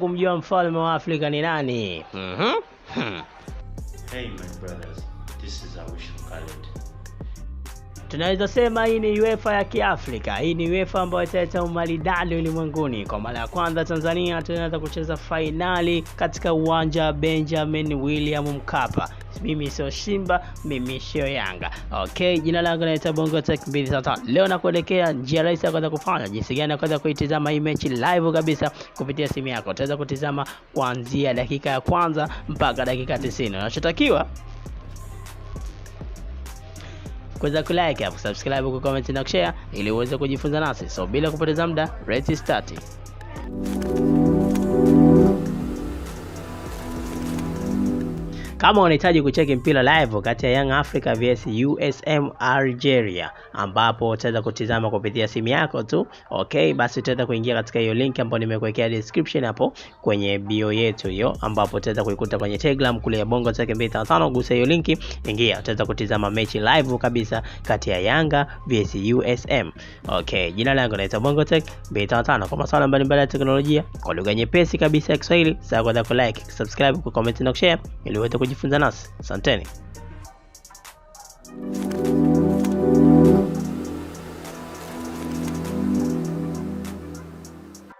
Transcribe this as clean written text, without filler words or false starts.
Kumjua mfalme wa Afrika ni nani? Hey my brothers, this is Awisham Khaled. Tunaweza sema hii ni UEFA ya Kiafrika. Hii ni UEFA ambayo italeta umaridadi ulimwenguni. Kwa mara ya kwanza Tanzania tunaanza kucheza finali katika uwanja Benjamin William Mkapa. Mimi sio Simba, mimi sio Yanga. Okay, jina langu naitwa Bongo Tech 255. Leo nakuelekea njia rahisi ya kuweza kufanya jinsi gani ya kuweza kuitazama hii mechi live kabisa kupitia simu yako. Utaweza kutizama kuanzia dakika ya kwanza mpaka dakika 90. Unachotakiwa kuweza kulike, subscribe, comment na kushare ili uweze kujifunza nasi. So bila kupoteza muda, let's start. Kama unahitaji kucheki mpira live kati ya Young Africa vs USM Algeria ambapo utaweza kutizama kupitia simu yako tu, okay, basi utaweza kuingia katika hiyo link ambayo nimekuwekea description hapo kwenye bio yetu hiyo, ambapo utaweza kuikuta kwenye Telegram kule ya Bongo Tech 255. Gusa hiyo linki, ingia, utaweza kutizama mechi live kabisa kati ya Yanga vs USM. Okay, jina langu naitwa Bongo Tech 255. Kwa masuala mbalimbali ya teknolojia kwa lugha nyepesi kabisa ya Kiswahili, sasa kwa like, subscribe, comment na kushare ili uweze kujifunza nasi. Asanteni.